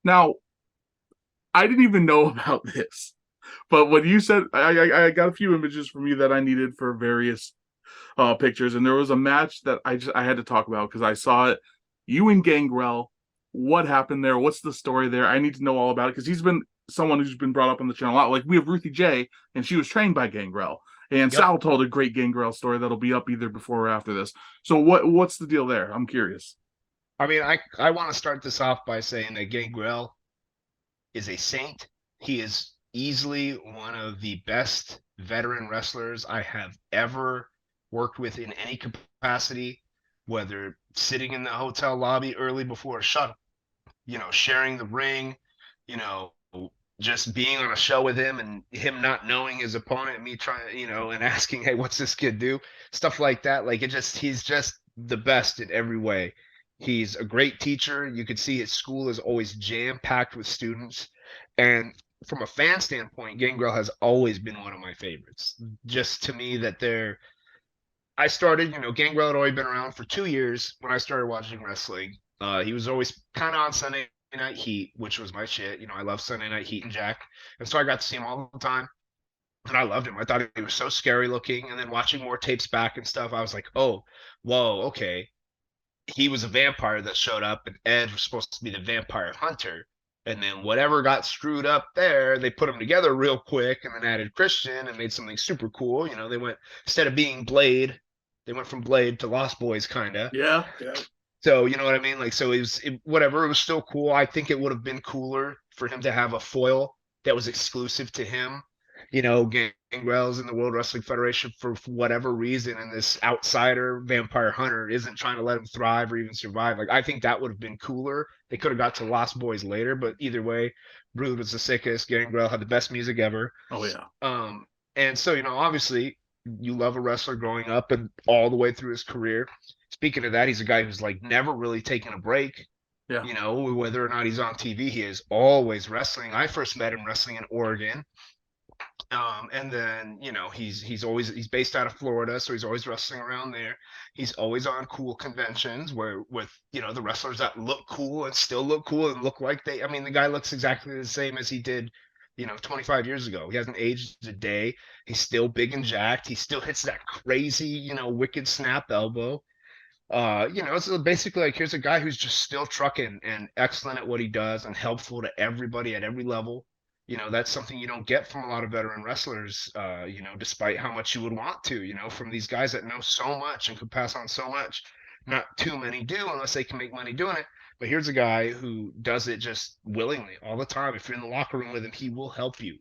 Now, I didn't even know about this, but when you said, I got a few images from you that I needed for various pictures, and there was a match that I had to talk about because I saw it. You and Gangrel, what happened there? What's the story there? I need to know all about it because he's been someone who's been brought up on the channel a lot. Like we have Ruthie J, and she was trained by Gangrel, and Yep. Sal told a great Gangrel story that'll be up either before or after this. So what's the deal there? I'm curious. I mean, I want to start this off by saying that Gangrel is a saint. He is easily one of the best veteran wrestlers I have ever worked with in any capacity, whether sitting in the hotel lobby early before a shuttle, sharing the ring, you know, just being on a show with him and him not knowing his opponent, me trying, and asking, hey, what's this kid do? Stuff like that. Like he's just the best in every way. He's a great teacher. You could see his school is always jam packed with students. And from a fan standpoint, Gangrel has always been one of my favorites. Just to me, I started, Gangrel had already been around for 2 years when I started watching wrestling. He was always kind of on Sunday Night Heat, which was my shit. I love Sunday Night Heat and Jack. And so I got to see him all the time. And I loved him. I thought he was so scary looking. And then watching more tapes back and stuff, I was like, oh, whoa, okay. He was a vampire that showed up, and Edge was supposed to be the vampire hunter. And then whatever got screwed up there, they put them together real quick and then added Christian and made something super cool. They went, instead of being Blade, they went from Blade to Lost Boys, kind of. Yeah, yeah. So, you know what I mean? Like, so whatever, it was still cool. I think it would have been cooler for him to have a foil that was exclusive to him. Gangrel's in the World Wrestling Federation for whatever reason, and this outsider vampire hunter isn't trying to let him thrive or even survive. Like, I think that would have been cooler. They could have got to Lost Boys later, but either way, Brood was the sickest. Gangrel had the best music ever. Oh yeah, Um, and so, obviously, you love a wrestler growing up and all the way through his career. Speaking of that, he's a guy who's like never really taken a break. yeah. Whether or not he's on TV, he is always wrestling. I first met him wrestling in Oregon. And then he's based out of Florida, so he's always wrestling around there. He's always on cool conventions where with the wrestlers that look cool and still look cool and look like I mean, the guy looks exactly the same as he did 25 years ago. He hasn't aged a day. He's still big and jacked. He still hits that crazy wicked snap elbow. So basically, like, here's a guy who's just still trucking and excellent at what he does and helpful to everybody at every level. That's something you don't get from a lot of veteran wrestlers, despite how much you would want to, from these guys that know so much and could pass on so much. Not too many do unless they can make money doing it. But here's a guy who does it just willingly all the time. If you're in the locker room with him, he will help you.